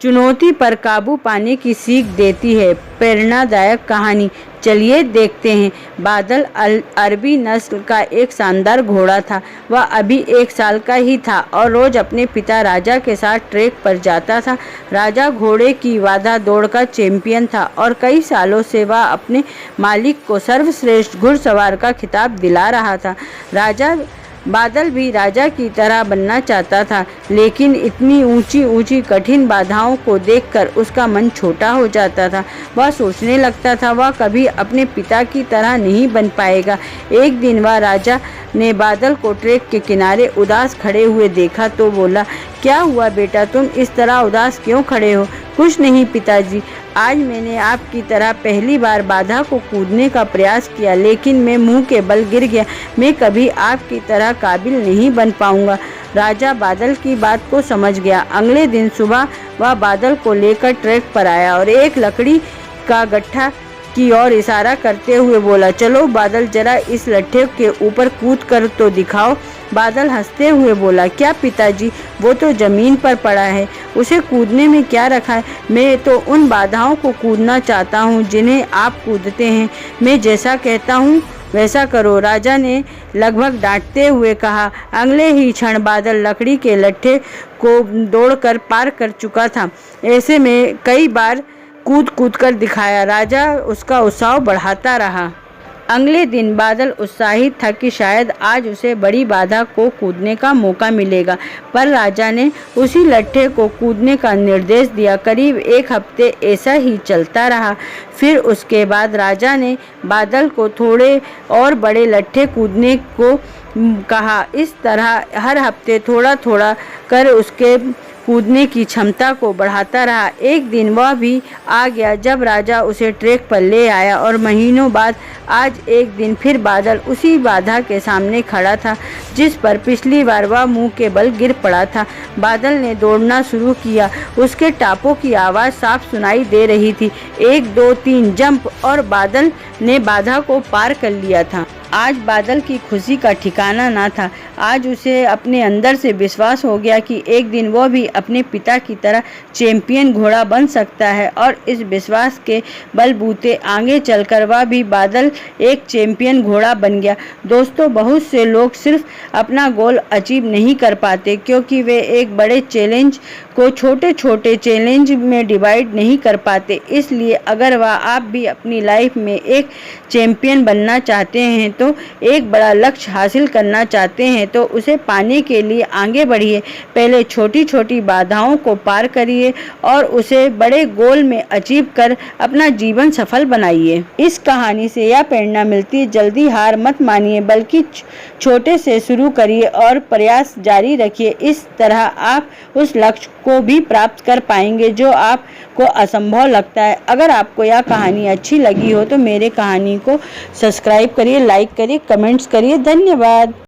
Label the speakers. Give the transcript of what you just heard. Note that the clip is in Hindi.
Speaker 1: चुनौती पर काबू पाने की सीख देती है। प्रेरणादायक कहानी, चलिए देखते हैं। बादल अरबी नस्ल का एक शानदार घोड़ा था। वह अभी 1 साल का ही था और रोज अपने पिता राजा के साथ ट्रैक पर जाता था। राजा घोड़े की वादा दौड़ का चैंपियन था और कई सालों से वह अपने मालिक को सर्वश्रेष्ठ घुड़सवार का खिताब दिला रहा था। बादल भी राजा की तरह बनना चाहता था, लेकिन इतनी ऊंची ऊंची कठिन बाधाओं को देखकर उसका मन छोटा हो जाता था। वह सोचने लगता था वह कभी अपने पिता की तरह नहीं बन पाएगा। एक दिन वह राजा ने बादल को ट्रैक के किनारे उदास खड़े हुए देखा तो बोला, क्या हुआ बेटा, तुम इस तरह उदास क्यों खड़े हो? कुछ नहीं पिताजी, आज मैंने आपकी तरह पहली बार बाधा को कूदने का प्रयास किया, लेकिन मैं मुंह के बल गिर गया। मैं कभी आपकी तरह काबिल नहीं बन पाऊंगा। राजा बादल की बात को समझ गया। अगले दिन सुबह वह बादल को लेकर ट्रैक पर आया और एक लकड़ी का गट्ठा की ओर इशारा करते हुए बोला, चलो बादल, जरा इस लट्ठे के ऊपर कूद कर तो दिखाओ। बादल हंसते हुए बोला, क्या पिताजी, वो तो जमीन पर पड़ा है, उसे कूदने में क्या रखा है? मैं तो उन बाधाओं को कूदना चाहता हूँ जिन्हें आप कूदते हैं। मैं जैसा कहता हूँ वैसा करो, राजा ने लगभग डांटते हुए कहा। अगले ही क्षण बादल लकड़ी के लट्ठे को दौड़कर पार कर चुका था। ऐसे में कई बार कूद कूद कर दिखाया। राजा उसका उत्साह बढ़ाता रहा। अगले दिन बादल उत्साहित था कि शायद आज उसे बड़ी बाधा को कूदने का मौका मिलेगा, पर राजा ने उसी लट्ठे को कूदने का निर्देश दिया। करीब 1 हफ्ते ऐसा ही चलता रहा। फिर उसके बाद राजा ने बादल को थोड़े और बड़े लट्ठे कूदने को कहा। इस तरह हर हफ्ते थोड़ा थोड़ा कर उसके कूदने की क्षमता को बढ़ाता रहा। एक दिन वह भी आ गया जब राजा उसे ट्रैक पर ले आया और महीनों बाद आज एक दिन फिर बादल उसी बाधा के सामने खड़ा था जिस पर पिछली बार वह मुंह के बल गिर पड़ा था। बादल ने दौड़ना शुरू किया। उसके टापों की आवाज़ साफ सुनाई दे रही थी। 1 2 3 जंप, और बादल ने बाधा को पार कर लिया था। आज बादल की खुशी का ठिकाना ना था। आज उसे अपने अंदर से विश्वास हो गया कि एक दिन वह भी अपने पिता की तरह चैंपियन घोड़ा बन सकता है, और इस विश्वास के बलबूते आगे चलकर वह भी बादल एक चैंपियन घोड़ा बन गया। दोस्तों, बहुत से लोग सिर्फ अपना गोल अचीव नहीं कर पाते क्योंकि वे एक बड़े चैलेंज को छोटे छोटे चैलेंज में डिवाइड नहीं कर पाते। इसलिए अगर आप भी अपनी लाइफ में एक चैंपियन बनना चाहते हैं, तो एक बड़ा लक्ष्य हासिल करना चाहते हैं, तो उसे पाने के लिए आगे बढ़िए। पहले छोटी छोटी बाधाओं को पार करिए और उसे बड़े गोल में अचीव कर अपना जीवन सफल बनाइए। इस कहानी से यह प्रेरणा मिलती है, जल्दी हार मत मानिए, बल्कि छोटे से शुरू करिए और प्रयास जारी रखिए। इस तरह आप उस लक्ष्य को भी प्राप्त कर पाएंगे जो आपको असंभव लगता है। अगर आपको यह कहानी अच्छी लगी हो तो मेरे कहानी को सब्सक्राइब करिए, लाइक करिए, कमेंट्स करिए। धन्यवाद।